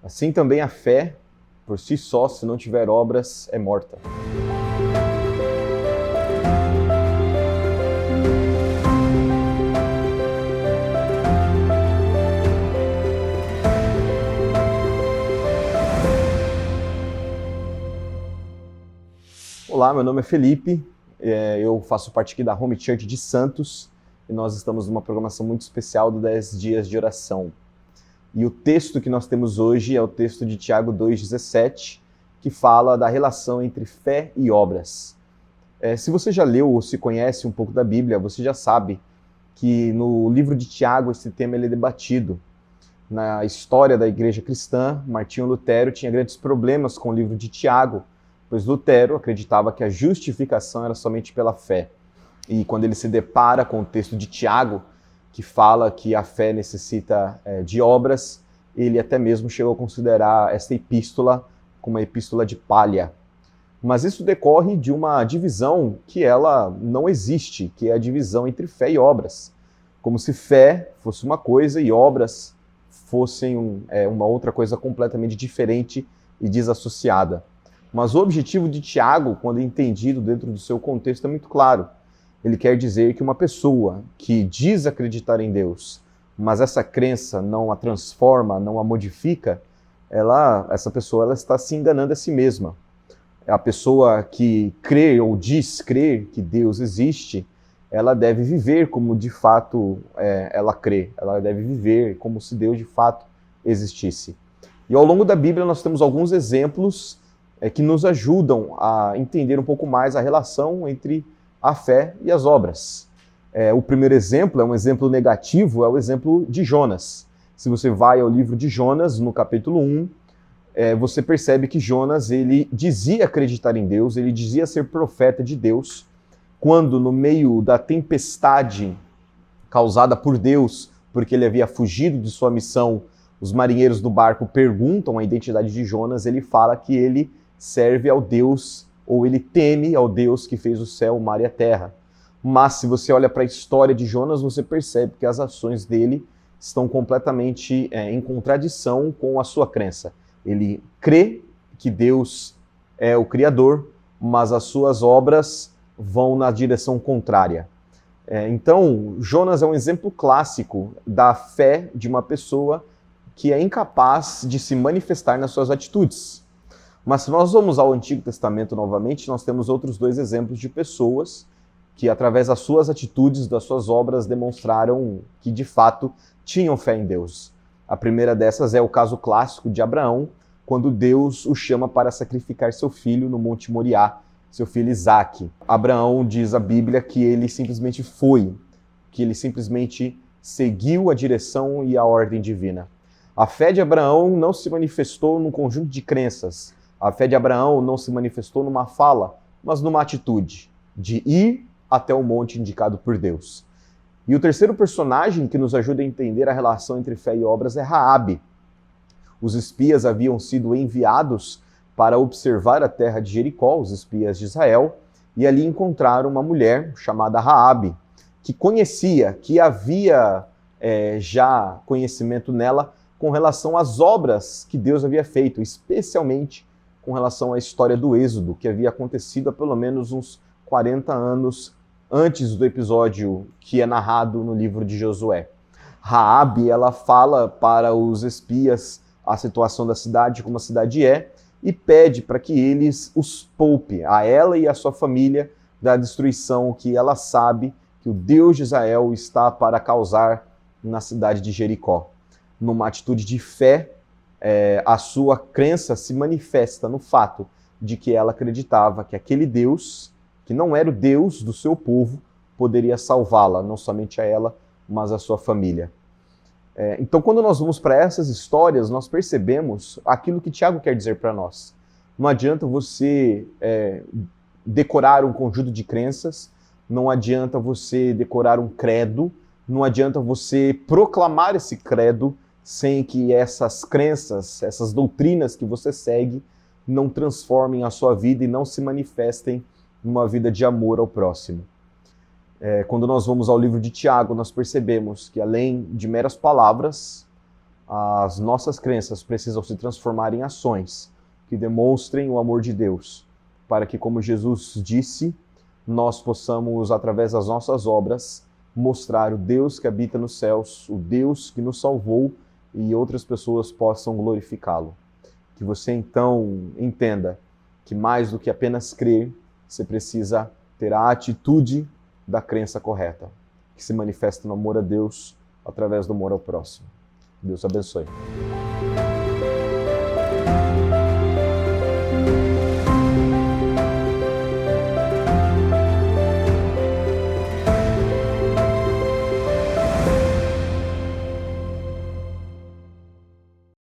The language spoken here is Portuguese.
Assim também a fé, por si só, se não tiver obras, é morta. Olá, meu nome é Felipe, eu faço parte aqui da Home Church de Santos e nós estamos numa programação muito especial do 10 dias de oração. E o texto que nós temos hoje é o texto de Tiago 2,17, que fala da relação entre fé e obras. Se você já leu ou se conhece um pouco da Bíblia, você já sabe que no livro de Tiago esse tema ele é debatido. Na história da igreja cristã, Martinho Lutero tinha grandes problemas com o livro de Tiago, pois Lutero acreditava que a justificação era somente pela fé. E quando ele se depara com o texto de Tiago, que fala que a fé necessita de obras, ele até mesmo chegou a considerar esta epístola como uma epístola de palha. Mas isso decorre de uma divisão que ela não existe, que é a divisão entre fé e obras. Como se fé fosse uma coisa e obras fossem uma outra coisa completamente diferente e desassociada. Mas o objetivo de Tiago, quando entendido dentro do seu contexto, é muito claro. Ele quer dizer que uma pessoa que diz acreditar em Deus, mas essa crença não a transforma, não a modifica, essa pessoa está se enganando a si mesma. A pessoa que crê ou diz crer que Deus existe, ela deve viver como de fato ela crê. Ela deve viver como se Deus de fato existisse. E ao longo da Bíblia nós temos alguns exemplos que nos ajudam a entender um pouco mais a relação entre a fé e as obras. O primeiro exemplo, é um exemplo negativo, é o exemplo de Jonas. Se você vai ao livro de Jonas, no capítulo 1, você percebe que Jonas ele dizia acreditar em Deus, ele dizia ser profeta de Deus, quando no meio da tempestade causada por Deus, porque ele havia fugido de sua missão, os marinheiros do barco perguntam a identidade de Jonas, ele fala que ele serve ao Deus, ou ele teme ao Deus que fez o céu, o mar e a terra. Mas se você olha para a história de Jonas, você percebe que as ações dele estão completamente em contradição com a sua crença. Ele crê que Deus é o Criador, mas as suas obras vão na direção contrária. Então, Jonas é um exemplo clássico da fé de uma pessoa que é incapaz de se manifestar nas suas atitudes. Mas se nós vamos ao Antigo Testamento novamente, nós temos outros dois exemplos de pessoas que, através das suas atitudes, das suas obras, demonstraram que, de fato, tinham fé em Deus. A primeira dessas é o caso clássico de Abraão, quando Deus o chama para sacrificar seu filho no Monte Moriá, seu filho Isaque. Abraão, diz a Bíblia, que ele simplesmente foi, que ele simplesmente seguiu a direção e a ordem divina. A fé de Abraão não se manifestou num conjunto de crenças. A fé de Abraão não se manifestou numa fala, mas numa atitude, de ir até o monte indicado por Deus. E o terceiro personagem que nos ajuda a entender a relação entre fé e obras é Raabe. Os espias haviam sido enviados para observar a terra de Jericó, os espias de Israel, e ali encontraram uma mulher chamada Raabe, que conhecia, que havia já conhecimento nela com relação às obras que Deus havia feito, especialmente com relação à história do Êxodo, que havia acontecido há pelo menos uns 40 anos antes do episódio que é narrado no livro de Josué. Raabe, ela fala para os espias a situação da cidade, como a cidade é, e pede para que eles os poupe, a ela e a sua família, da destruição que ela sabe que o Deus de Israel está para causar na cidade de Jericó. Numa atitude de fé, a sua crença se manifesta no fato de que ela acreditava que aquele Deus, que não era o Deus do seu povo, poderia salvá-la, não somente a ela, mas a sua família. Então, quando nós vamos para essas histórias, nós percebemos aquilo que Tiago quer dizer para nós. Não adianta você decorar um conjunto de crenças, não adianta você decorar um credo, não adianta você proclamar esse credo sem que essas crenças, essas doutrinas que você segue, não transformem a sua vida e não se manifestem numa vida de amor ao próximo. Quando nós vamos ao livro de Tiago, nós percebemos que além de meras palavras, as nossas crenças precisam se transformar em ações que demonstrem o amor de Deus, para que, como Jesus disse, nós possamos, através das nossas obras, mostrar o Deus que habita nos céus, o Deus que nos salvou, e outras pessoas possam glorificá-lo. Que você então entenda que mais do que apenas crer, você precisa ter a atitude da crença correta, que se manifesta no amor a Deus através do amor ao próximo. Deus abençoe.